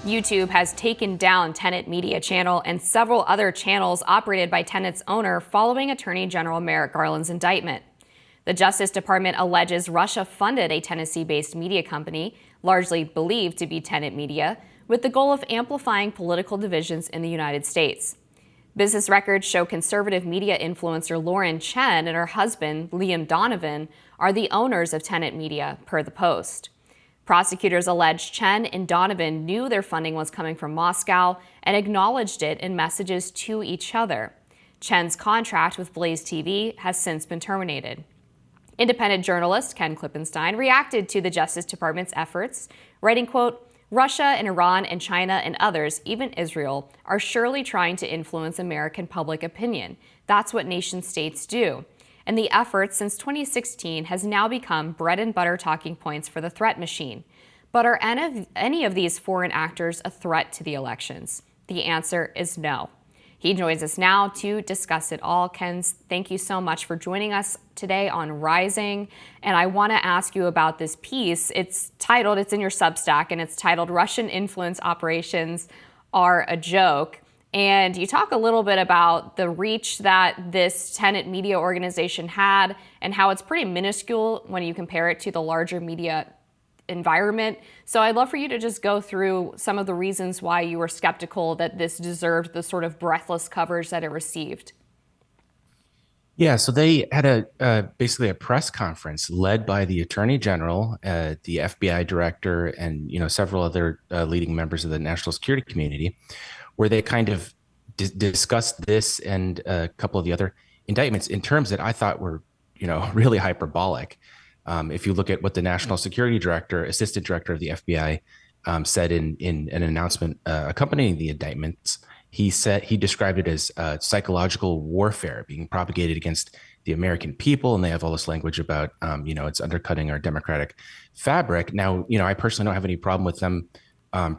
YouTube has taken down Tenet Media Channel and several other channels operated by Tenet's owner following Attorney General Merrick Garland's indictment. The Justice Department alleges Russia funded a Tennessee-based media company, largely believed to be Tenet Media, with the goal of amplifying political divisions in the United States. Business records show conservative media influencer Lauren Chen and her husband, Liam Donovan, are the owners of Tenet Media, per the Post. Prosecutors allege Chen and Donovan knew their funding was coming from Moscow and acknowledged it in messages to each other. Chen's contract with Blaze TV has since been terminated. Independent journalist Ken Klippenstein reacted to the Justice Department's efforts, writing, quote, "Russia and Iran and China and others, even Israel, are surely trying to influence American public opinion. That's what nation states do. And the effort since 2016 has now become bread and butter talking points for the threat machine. But are any of these foreign actors a threat to the elections? The answer is no." He joins us now to discuss it all. Ken, thank you so much for joining us today on Rising. And I want to ask you about this piece. It's in your Substack, and it's titled "Russian Influence Operations Are a Joke." And you talk a little bit about the reach that this Tenet Media organization had and how it's pretty minuscule when you compare it to the larger media environment. So I'd love for you to just go through some of the reasons why you were skeptical that this deserved the sort of breathless coverage that it received. Yeah, so they had basically a press conference led by the Attorney General, the FBI director, and several other leading members of the national security community, where they kind of discussed this and a couple of the other indictments in terms that I thought were, really hyperbolic. If you look at what the national security director, assistant director of the FBI, said in an announcement accompanying the indictments, he described it as psychological warfare being propagated against the American people, and they have all this language about, it's undercutting our democratic fabric. Now, I personally don't have any problem with them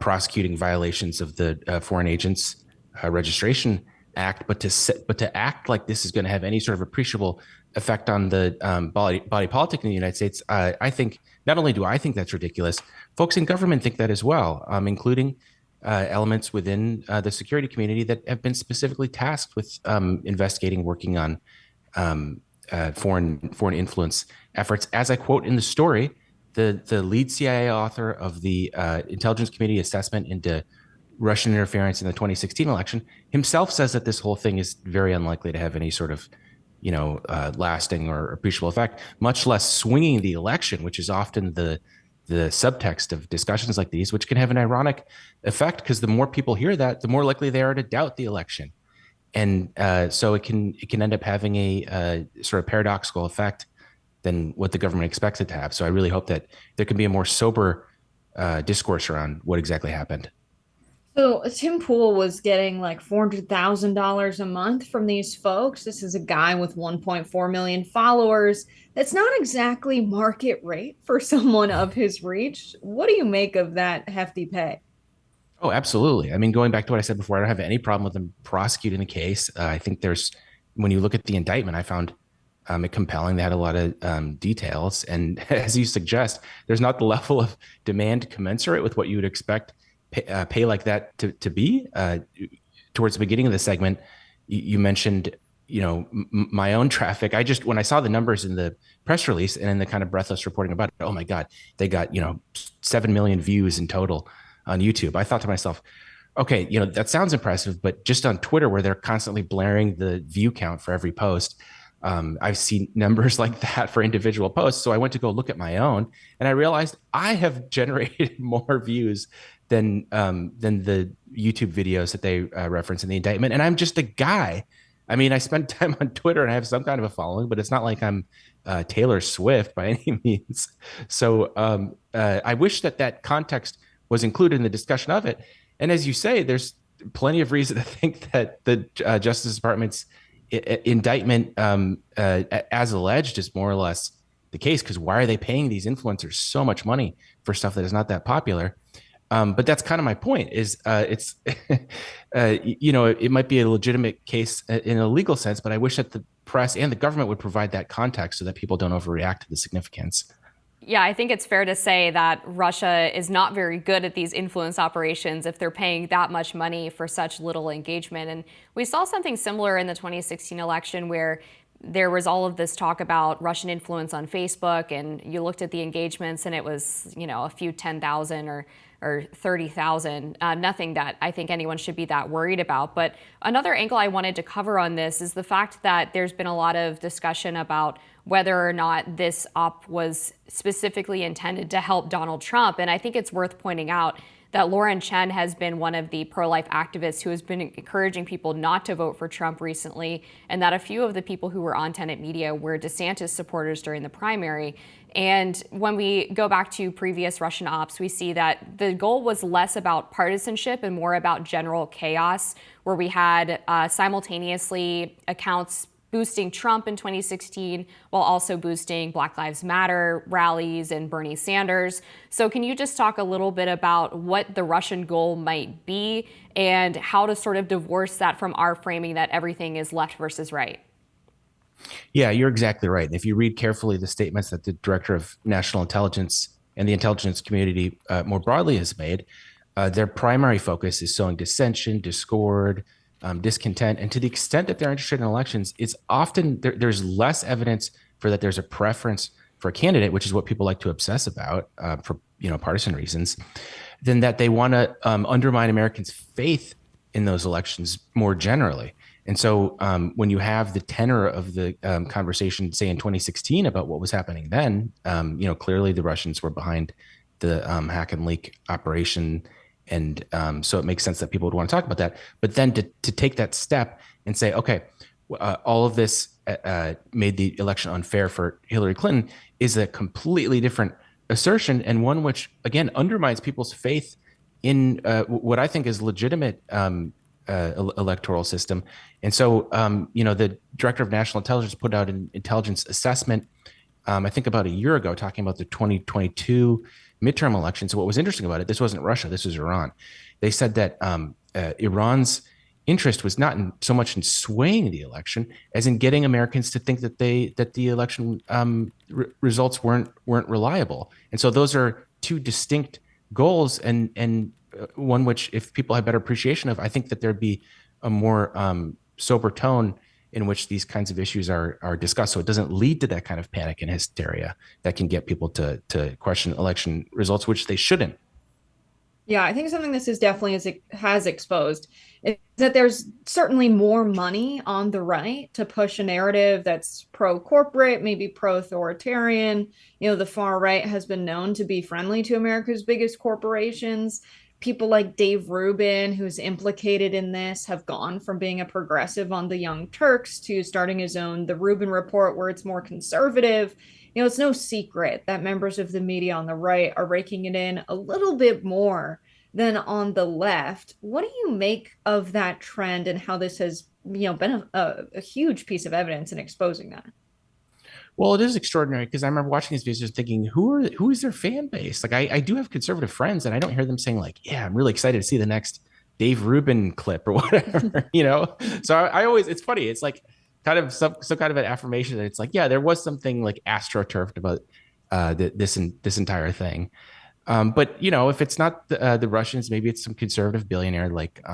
prosecuting violations of the Foreign Agents Registration Act, but to act like this is going to have any sort of appreciable effect on the body politic in the United States, I think not only do I think that's ridiculous, folks in government think that as well, including elements within the security community that have been specifically tasked with investigating, working on foreign influence efforts. As I quote in the story, the lead CIA author of the Intelligence Committee assessment into Russian interference in the 2016 election himself says that this whole thing is very unlikely to have any sort of lasting or appreciable effect, much less swinging the election, which is often the subtext of discussions like these, which can have an ironic effect because the more people hear that, the more likely they are to doubt the election. And so it can end up having a sort of paradoxical effect than what the government expects it to have. So I really hope that there can be a more sober discourse around what exactly happened. So Tim Pool was getting like $400,000 a month from these folks. This is a guy with 1.4 million followers. That's not exactly market rate for someone of his reach. What do you make of that hefty pay? Oh, absolutely. I mean, going back to what I said before, I don't have any problem with them prosecuting the case. I think when you look at the indictment, I found it compelling. They had a lot of details. And as you suggest, there's not the level of demand commensurate with what you would expect pay like that to be. Towards the beginning of the segment, you mentioned, my own traffic. When I saw the numbers in the press release and in the kind of breathless reporting about it, oh my God, they got, 7 million views in total on YouTube. I thought to myself, okay, that sounds impressive, but just on Twitter, where they're constantly blaring the view count for every post, I've seen numbers like that for individual posts. So I went to go look at my own, and I realized I have generated more views than the YouTube videos that they reference in the indictment. And I'm just a guy. I mean, I spend time on Twitter and I have some kind of a following, but it's not like I'm Taylor Swift by any means. So I wish that context was included in the discussion of it. And as you say, there's plenty of reason to think that the Justice Department's indictment, as alleged, is more or less the case. Because why are they paying these influencers so much money for stuff that is not that popular? But that's kind of my point. Is it's it might be a legitimate case in a legal sense, but I wish that the press and the government would provide that context so that people don't overreact to the significance. Yeah, I think it's fair to say that Russia is not very good at these influence operations if they're paying that much money for such little engagement. And we saw something similar in the 2016 election where there was all of this talk about Russian influence on Facebook, and you looked at the engagements and it was, a few 10,000 or 30,000, nothing that I think anyone should be that worried about. But another angle I wanted to cover on this is the fact that there's been a lot of discussion about whether or not this op was specifically intended to help Donald Trump. And I think it's worth pointing out that Lauren Chen has been one of the pro-life activists who has been encouraging people not to vote for Trump recently, and that a few of the people who were on Tenet Media were DeSantis supporters during the primary. And when we go back to previous Russian ops, we see that the goal was less about partisanship and more about general chaos, where we had simultaneously accounts boosting Trump in 2016 while also boosting Black Lives Matter rallies and Bernie Sanders. So can you just talk a little bit about what the Russian goal might be and how to sort of divorce that from our framing that everything is left versus right? Yeah, you're exactly right. If you read carefully the statements that the Director of National Intelligence and the intelligence community more broadly has made, their primary focus is sowing dissension, discord, discontent. And to the extent that they're interested in elections, it's often there's less evidence for that there's a preference for a candidate, which is what people like to obsess about for partisan reasons, than that they want to undermine Americans' faith in those elections more generally. And so when you have the tenor of the conversation, say in 2016 about what was happening then, clearly the Russians were behind the hack and leak operation. And so it makes sense that people would want to talk about that. But then to take that step and say, okay, all of this made the election unfair for Hillary Clinton is a completely different assertion, and one which, again, undermines people's faith in what I think is legitimate electoral system. And so, the Director of National Intelligence put out an intelligence assessment, I think about a year ago, talking about the 2022 midterm elections. So what was interesting about it, this wasn't Russia, this was Iran. They said that Iran's interest was not so much in swaying the election as in getting Americans to think that the election results weren't reliable. And so those are two distinct goals, and one which, if people had better appreciation of, I think that there'd be a more sober tone in which these kinds of issues are discussed, so it doesn't lead to that kind of panic and hysteria that can get people to question election results, which they shouldn't. Yeah, I think something this is definitely has exposed is that there's certainly more money on the right to push a narrative that's pro-corporate, maybe pro-authoritarian. The far right has been known to be friendly to America's biggest corporations. People like Dave Rubin, who's implicated in this, have gone from being a progressive on the Young Turks to starting his own The Rubin Report, where it's more conservative. It's no secret that members of the media on the right are raking it in a little bit more than on the left. What do you make of that trend and how this has, been a huge piece of evidence in exposing that? Well, it is extraordinary because I remember watching these videos and thinking, who is their fan base? Like, I do have conservative friends, and I don't hear them saying like, yeah, I'm really excited to see the next Dave Rubin clip or whatever, So I always, it's funny. It's like kind of some kind of an affirmation that it's like, yeah, there was something like astroturfed about this entire thing. But if it's not the Russians, maybe it's some conservative billionaire like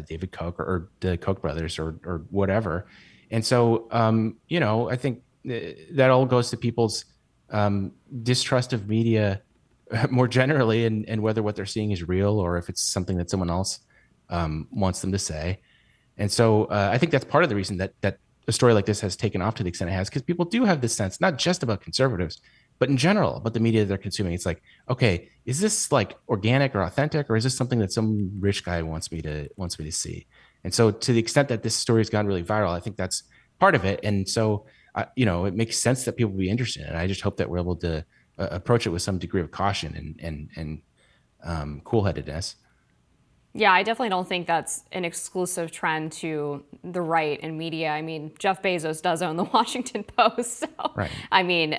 David Koch or the Koch brothers or whatever. And so, I think that all goes to people's distrust of media more generally, and whether what they're seeing is real or if it's something that someone else wants them to say. And so I think that's part of the reason that a story like this has taken off to the extent it has, because people do have this sense, not just about conservatives, but in general about the media they're consuming. It's like, okay, is this like organic or authentic, or is this something that some rich guy wants me to see? And so to the extent that this story has gone really viral, I think that's part of it. And so it makes sense that people will be interested in it. I just hope that we're able to approach it with some degree of caution and cool-headedness. Yeah, I definitely don't think that's an exclusive trend to the right and media. I mean, Jeff Bezos does own the Washington Post. So, right. I mean,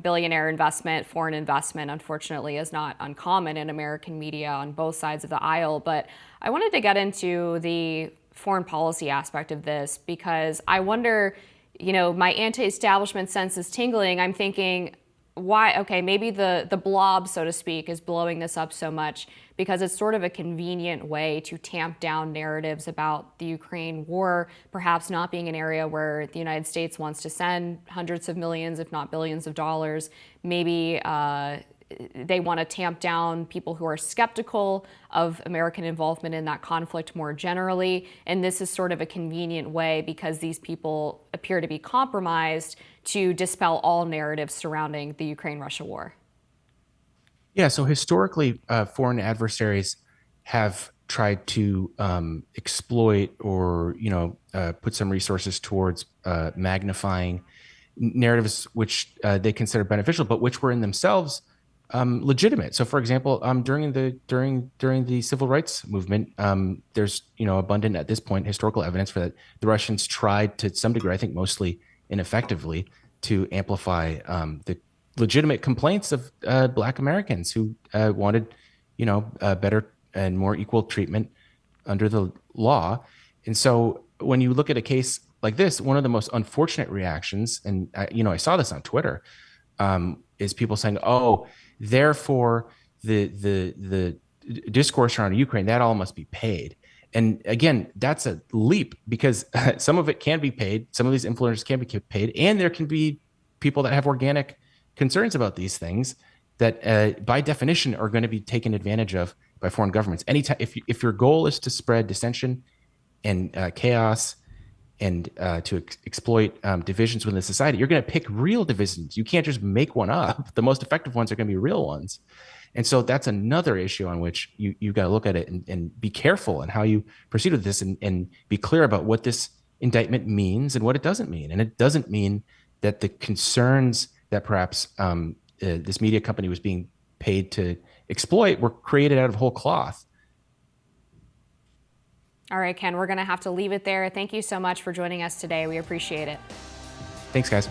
billionaire investment, foreign investment, unfortunately, is not uncommon in American media on both sides of the aisle. But I wanted to get into the foreign policy aspect of this because I wonder, my anti-establishment sense is tingling. I'm thinking, why, okay, maybe the blob, so to speak, is blowing this up so much because it's sort of a convenient way to tamp down narratives about the Ukraine war, perhaps not being an area where the United States wants to send hundreds of millions, if not billions of dollars. Maybe they want to tamp down people who are skeptical of American involvement in that conflict more generally. And this is sort of a convenient way because these people appear to be compromised to dispel all narratives surrounding the Ukraine-Russia war. Yeah, so historically, foreign adversaries have tried to exploit or put some resources towards magnifying narratives which they consider beneficial, but which were in themselves legitimate. So, for example, during the civil rights movement, there's abundant at this point historical evidence for that the Russians tried to some degree, I think mostly ineffectively, to amplify the legitimate complaints of Black Americans who wanted, better and more equal treatment under the law. And so, when you look at a case like this, one of the most unfortunate reactions, and I saw this on Twitter, is people saying, "Oh, therefore the discourse around Ukraine, that all must be paid." And again, that's a leap because some of it can be paid. Some of these influencers can be paid, and there can be people that have organic concerns about these things that, by definition, are going to be taken advantage of by foreign governments. Anytime, if your goal is to spread dissension and chaos and to exploit divisions within the society, you're going to pick real divisions. You can't just make one up. The most effective ones are going to be real ones. And so that's another issue on which you've got to look at it and be careful in how you proceed with this and be clear about what this indictment means and what it doesn't mean. And it doesn't mean that the concerns that perhaps this media company was being paid to exploit were created out of whole cloth. All right, Ken, we're going to have to leave it there. Thank you so much for joining us today. We appreciate it. Thanks, guys.